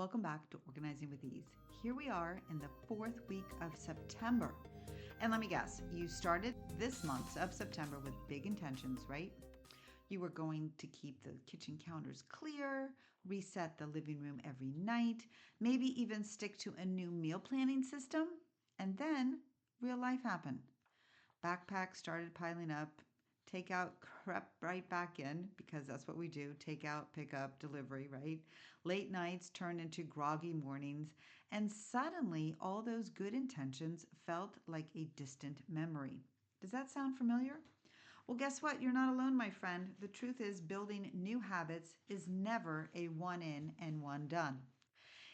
Welcome back to Organizing with Ease. Here we are in the fourth week of September. And let me guess, you started this month of September with big intentions, right? You were going to keep the kitchen counters clear, reset the living room every night, maybe even stick to a new meal planning system. And then real life happened. Backpacks started piling up. Takeout crept right back in because that's what we do: takeout, pickup, delivery, right? Late nights turned into groggy mornings, and suddenly all those good intentions felt like a distant memory. Does that sound familiar? Well, guess what? You're not alone, my friend. The truth is, building new habits is never a one in and one done.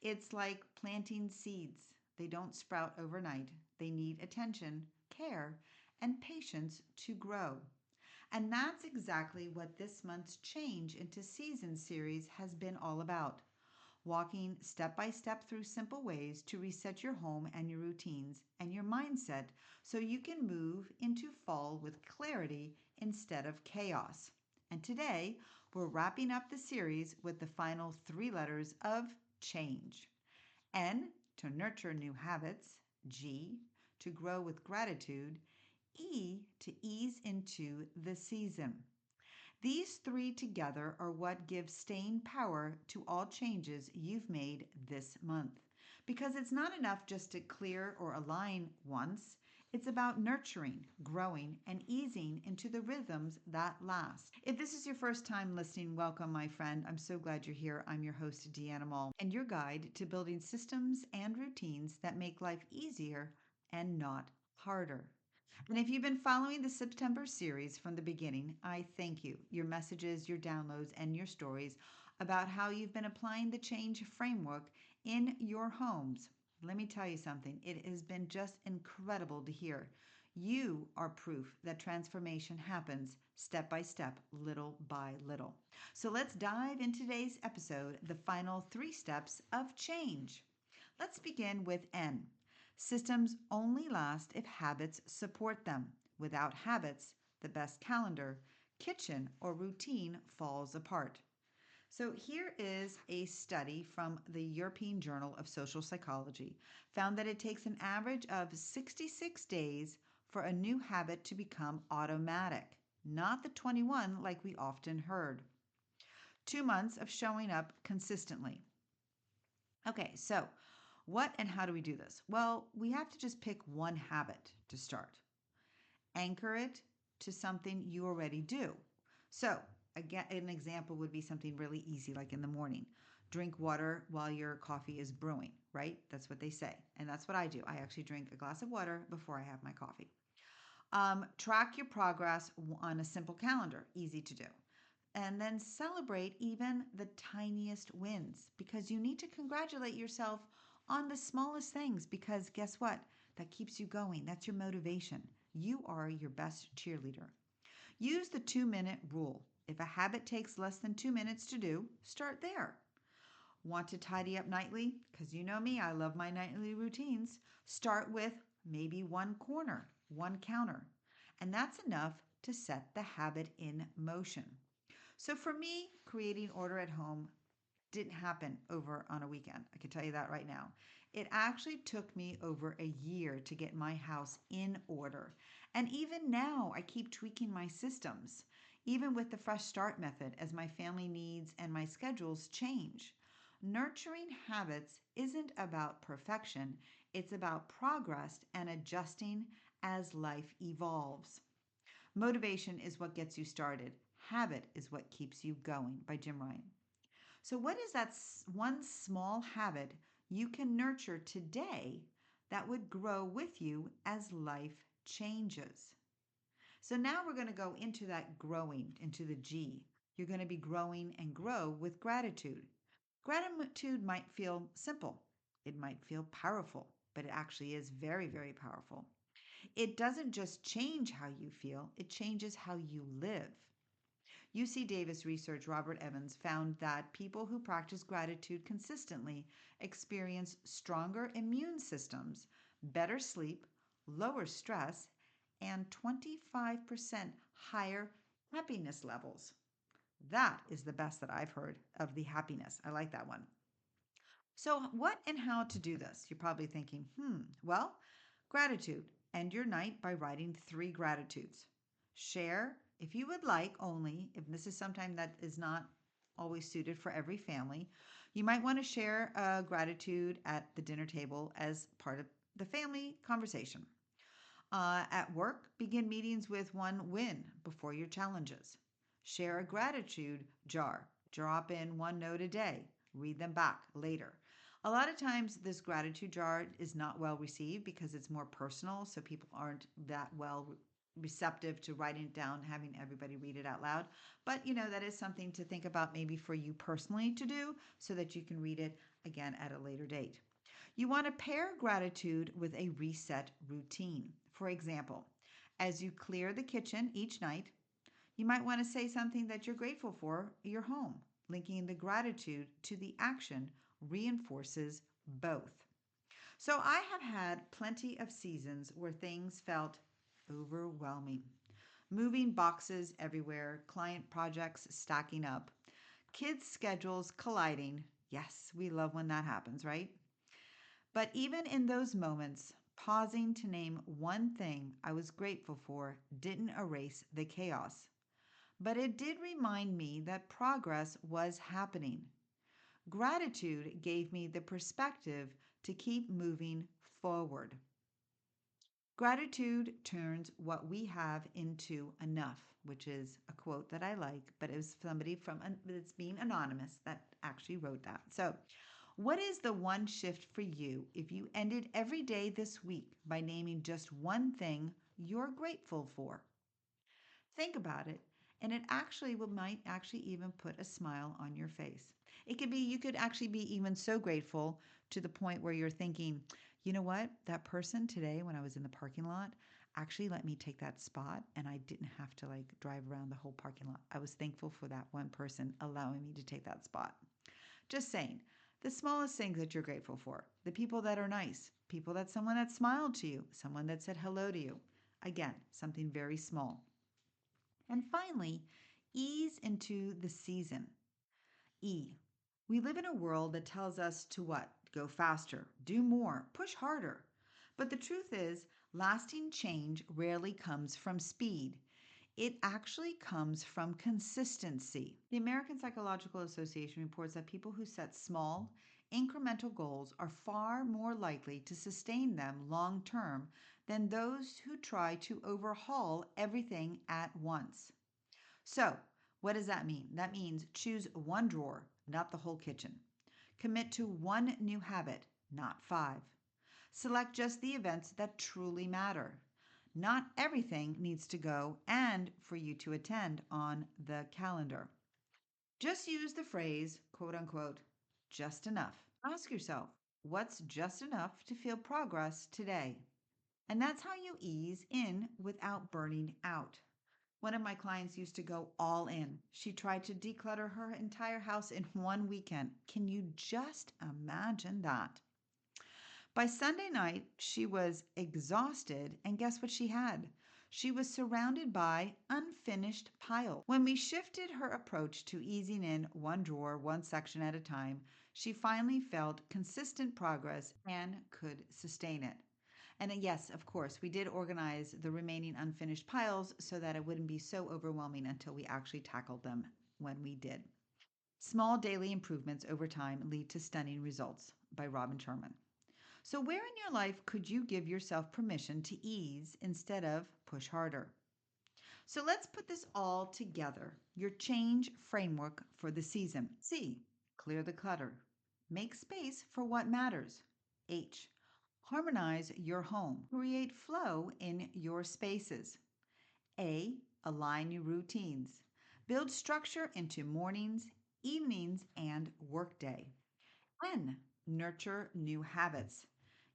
It's like planting seeds. They don't sprout overnight. They need attention, care, and patience to grow. And that's exactly what this month's Change into Season series has been all about. Walking step by step through simple ways to reset your home and your routines and your mindset so you can move into fall with clarity instead of chaos. And today, we're wrapping up the series with the final three letters of change. N, to nurture new habits. G, to grow with gratitude. E, to ease into the season. These three together are what give staying power to all changes you've made this month. Because it's not enough just to clear or align once, it's about nurturing, growing, and easing into the rhythms that last. If this is your first time listening, welcome, my friend. I'm so glad you're here. I'm your host, Deanna Mall, and your guide to building systems and routines that make life easier and not harder. And if you've been following the September series from the beginning, I thank you. Your messages, your downloads, and your stories about how you've been applying the change framework in your homes. Let me tell you something, it has been just incredible to hear. You are proof that transformation happens step by step, little by little. So let's dive into today's episode, the final three steps of change. Let's begin with N. Systems only last if habits support them. Without habits, the best calendar, kitchen, or routine falls apart. So here is a study from the European Journal of Social Psychology, found that it takes an average of 66 days for a new habit to become automatic, not the 21 like we often heard. 2 months of showing up consistently. Okay, so what and how do we do this? Well, we have to just pick one habit to start. Anchor it to something you already do. So, again, an example would be something really easy like in the morning. Drink water while your coffee is brewing, right? That's what they say. And that's what I do. I actually drink a glass of water before I have my coffee. Track your progress on a simple calendar, easy to do. And then celebrate even the tiniest wins because you need to congratulate yourself on the smallest things because guess what? That keeps you going. That's your motivation. You are your best cheerleader. Use the 2-minute rule. If a habit takes less than 2 minutes to do, start there. Want to tidy up nightly? Because you know me, I love my nightly routines. Start with maybe one corner, one counter. And that's enough to set the habit in motion. So for me, creating order at home didn't happen over on a weekend. I can tell you that right now. It actually took me over a year to get my house in order. And even now, I keep tweaking my systems, even with the fresh start method as my family needs and my schedules change. Nurturing habits isn't about perfection, it's about progress and adjusting as life evolves. Motivation is what gets you started. Habit is what keeps you going by Jim Ryan. So, what is that one small habit you can nurture today that would grow with you as life changes? So, now we're going to go into that growing, into the G. You're going to be growing and grow with gratitude. Gratitude might feel simple, it might feel powerful, but it actually is very, very powerful. It doesn't just change how you feel, it changes how you live. UC Davis research Robert Evans found that people who practice gratitude consistently experience stronger immune systems, better sleep, lower stress, and 25% higher happiness levels. That is the best that I've heard of the happiness. I like that one. So, what and how to do this? You're probably thinking, well, gratitude. End your night by writing 3 gratitudes. Share, if you would like, only, if this is something that is not always suited for every family, you might want to share a gratitude at the dinner table as part of the family conversation. At work, begin meetings with one win before your challenges. Share a gratitude jar. Drop in one note a day. Read them back later. A lot of times, this gratitude jar is not well received because it's more personal, so people aren't that well receptive to writing it down, having everybody read it out loud. But that is something to think about maybe for you personally to do so that you can read it again at a later date. You want to pair gratitude with a reset routine. For example, as you clear the kitchen each night, you might want to say something that you're grateful for your home. Linking the gratitude to the action reinforces both. So I have had plenty of seasons where things felt overwhelming. Moving boxes everywhere, client projects stacking up, kids' schedules colliding. Yes, we love when that happens, right? But even in those moments, pausing to name one thing I was grateful for didn't erase the chaos. But it did remind me that progress was happening. Gratitude gave me the perspective to keep moving forward. Gratitude turns what we have into enough, which is a quote that I like, but it was somebody from it's being anonymous that actually wrote that. So, what is the one shift for you if you ended every day this week by naming just one thing you're grateful for? Think about it, and it actually might actually even put a smile on your face. It could be you could actually be even so grateful to the point where you're thinking, you know what? That person today when I was in the parking lot actually let me take that spot and I didn't have to like drive around the whole parking lot. I was thankful for that one person allowing me to take that spot. Just saying, the smallest things that you're grateful for, the people that are nice, someone that smiled to you, someone that said hello to you. Again, something very small. And finally, ease into the season. E. We live in a world that tells us to what? Go faster, do more, push harder. But the truth is, lasting change rarely comes from speed. It actually comes from consistency. The American Psychological Association reports that people who set small, incremental goals are far more likely to sustain them long term than those who try to overhaul everything at once. So, what does that mean? That means choose one drawer, not the whole kitchen. Commit to one new habit, not 5. Select just the events that truly matter. Not everything needs to go and for you to attend on the calendar. Just use the phrase, quote unquote, just enough. Ask yourself, what's just enough to feel progress today? And that's how you ease in without burning out. One of my clients used to go all in. She tried to declutter her entire house in one weekend. Can you just imagine that? By Sunday night, she was exhausted, and guess what she had? She was surrounded by unfinished piles. When we shifted her approach to easing in one drawer, one section at a time, she finally felt consistent progress and could sustain it. And yes, of course, we did organize the remaining unfinished piles so that it wouldn't be so overwhelming until we actually tackled them when we did. Small daily improvements over time lead to stunning results by Robin Sharman. So, where in your life could you give yourself permission to ease instead of push harder? So, let's put this all together. Your change framework for the season. C. Clear the clutter. Make space for what matters. H. Harmonize your home. Create flow in your spaces. A. Align your routines. Build structure into mornings, evenings, and workday. N. Nurture new habits.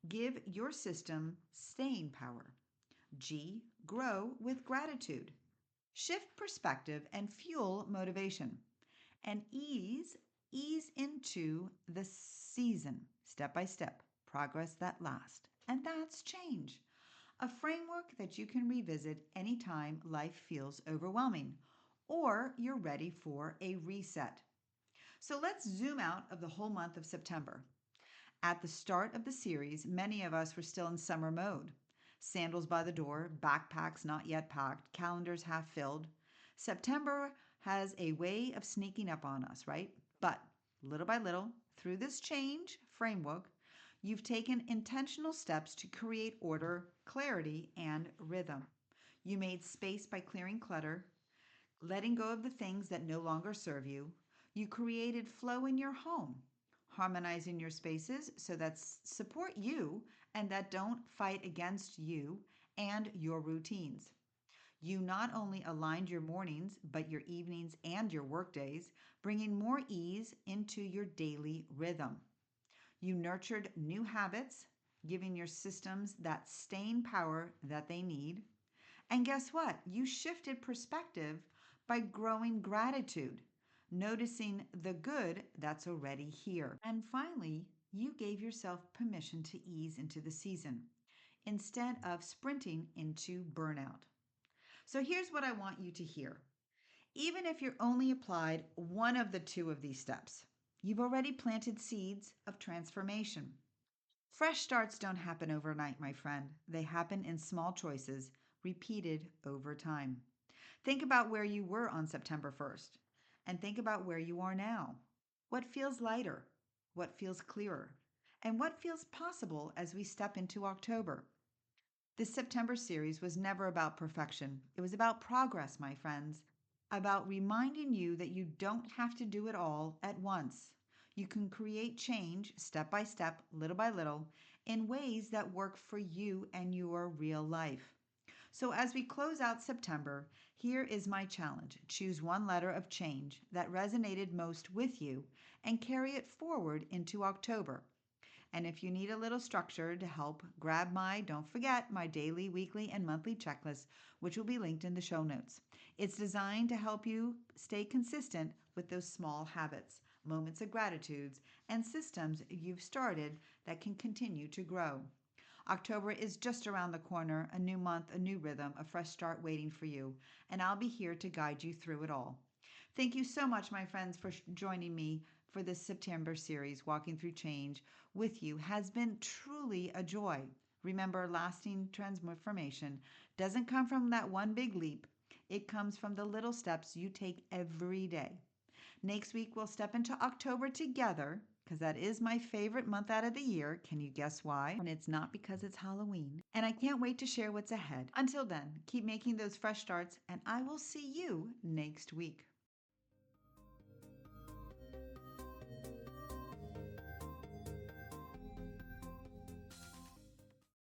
Give your system staying power. G. Grow with gratitude. Shift perspective and fuel motivation. And ease into the season, step by step, progress that lasts. And that's change. A framework that you can revisit anytime life feels overwhelming or you're ready for a reset. So let's zoom out of the whole month of September. At the start of the series, many of us were still in summer mode. Sandals by the door, backpacks not yet packed, calendars half filled. September has a way of sneaking up on us, right? But little by little, through this change framework, you've taken intentional steps to create order, clarity, and rhythm. You made space by clearing clutter, letting go of the things that no longer serve you. You created flow in your home, harmonizing your spaces so that support you and that don't fight against you and your routines. You not only aligned your mornings, but your evenings and your workdays, bringing more ease into your daily rhythm. You nurtured new habits, giving your systems that staying power that they need. And guess what? You shifted perspective by growing gratitude, noticing the good that's already here. And finally, you gave yourself permission to ease into the season instead of sprinting into burnout. So here's what I want you to hear. Even if you're only applied one of the two of these steps, you've already planted seeds of transformation. Fresh starts don't happen overnight, my friend. They happen in small choices, repeated over time. Think about where you were on September 1st and think about where you are now. What feels lighter? What feels clearer? And what feels possible as we step into October? This September series was never about perfection. It was about progress, my friends, about reminding you that you don't have to do it all at once. You can create change step by step, little by little, in ways that work for you and your real life. So, as we close out September, here is my challenge. Choose one letter of change that resonated most with you and carry it forward into October. And if you need a little structure to help, don't forget, my daily, weekly, and monthly checklist, which will be linked in the show notes. It's designed to help you stay consistent with those small habits, moments of gratitudes, and systems you've started that can continue to grow. October is just around the corner, a new month, a new rhythm, a fresh start waiting for you, and I'll be here to guide you through it all. Thank you so much, my friends, for joining me for this September series, Walking Through Change with you has been truly a joy. Remember, lasting transformation doesn't come from that one big leap. It comes from the little steps you take every day. Next week, we'll step into October together because that is my favorite month out of the year. Can you guess why? And it's not because it's Halloween. And I can't wait to share what's ahead. Until then, keep making those fresh starts, and I will see you next week.